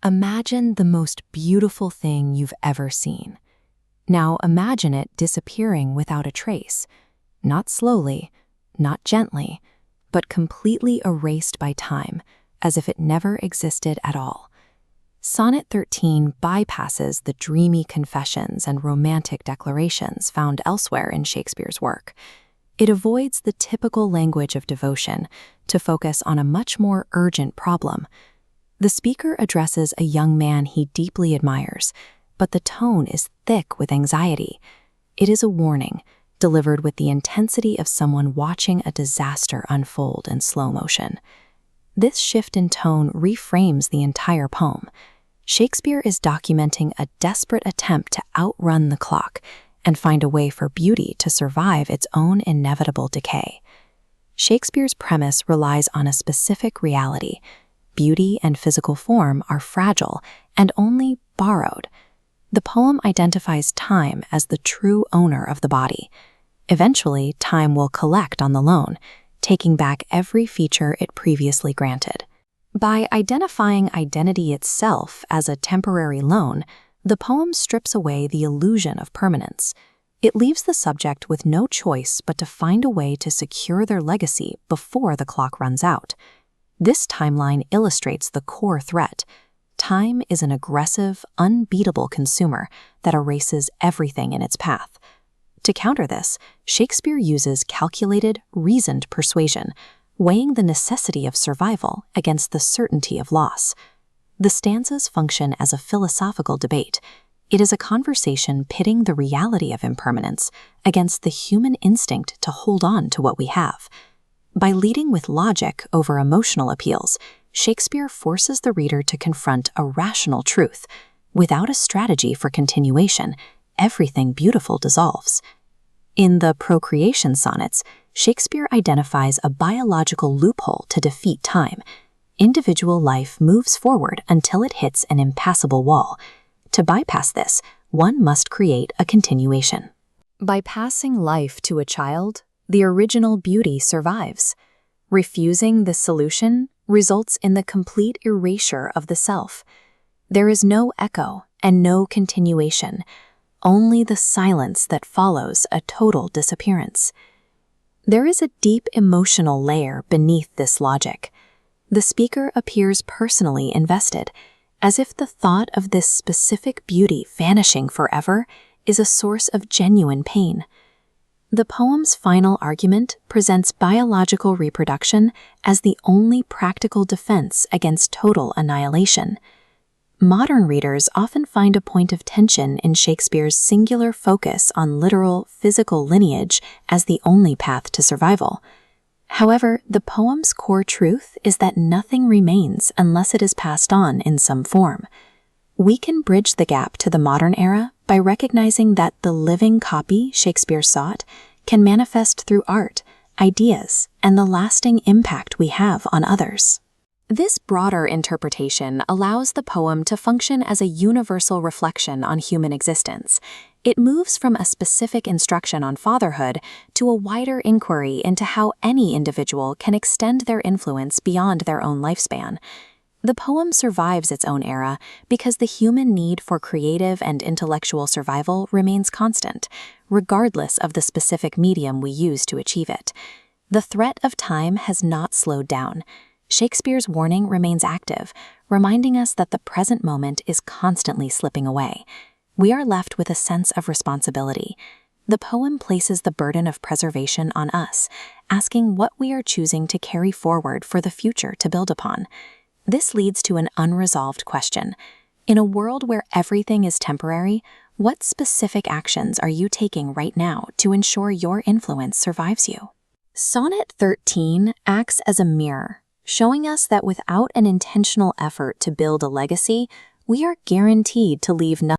Imagine the most beautiful thing you've ever seen. Now imagine it disappearing without a trace, not slowly, not gently, but completely erased by time, as if it never existed at all. Sonnet 13 bypasses the dreamy confessions and romantic declarations found elsewhere in Shakespeare's work. It avoids the typical language of devotion to focus on a much more urgent problem. The speaker addresses a young man he deeply admires, but the tone is thick with anxiety. It is a warning, delivered with the intensity of someone watching a disaster unfold in slow motion. This shift in tone reframes the entire poem. Shakespeare is documenting a desperate attempt to outrun the clock and find a way for beauty to survive its own inevitable decay. Shakespeare's premise relies on a specific reality. Beauty and physical form are fragile and only borrowed. The poem identifies time as the true owner of the body. Eventually, time will collect on the loan, taking back every feature it previously granted. By identifying identity itself as a temporary loan, the poem strips away the illusion of permanence. It leaves the subject with no choice but to find a way to secure their legacy before the clock runs out. This timeline illustrates the core threat. Time is an aggressive, unbeatable consumer that erases everything in its path. To counter this, Shakespeare uses calculated, reasoned persuasion, weighing the necessity of survival against the certainty of loss. The stanzas function as a philosophical debate. It is a conversation pitting the reality of impermanence against the human instinct to hold on to what we have. By leading with logic over emotional appeals, Shakespeare forces the reader to confront a rational truth. Without a strategy for continuation, everything beautiful dissolves. In the Procreation Sonnets, Shakespeare identifies a biological loophole to defeat time. Individual life moves forward until it hits an impassable wall. To bypass this, one must create a continuation. By passing life to a child, the original beauty survives. Refusing this solution results in the complete erasure of the self. There is no echo and no continuation, only the silence that follows a total disappearance. There is a deep emotional layer beneath this logic. The speaker appears personally invested, as if the thought of this specific beauty vanishing forever is a source of genuine pain. The poem's final argument presents biological reproduction as the only practical defense against total annihilation. Modern readers often find a point of tension in Shakespeare's singular focus on literal, physical lineage as the only path to survival. However, the poem's core truth is that nothing remains unless it is passed on in some form. We can bridge the gap to the modern era by recognizing that the living copy Shakespeare sought can manifest through art, ideas, and the lasting impact we have on others. This broader interpretation allows the poem to function as a universal reflection on human existence. It moves from a specific instruction on fatherhood to a wider inquiry into how any individual can extend their influence beyond their own lifespan. The poem survives its own era because the human need for creative and intellectual survival remains constant, regardless of the specific medium we use to achieve it. The threat of time has not slowed down. Shakespeare's warning remains active, reminding us that the present moment is constantly slipping away. We are left with a sense of responsibility. The poem places the burden of preservation on us, asking what we are choosing to carry forward for the future to build upon. This leads to an unresolved question. In a world where everything is temporary, what specific actions are you taking right now to ensure your influence survives you? Sonnet 13 acts as a mirror, showing us that without an intentional effort to build a legacy, we are guaranteed to leave nothing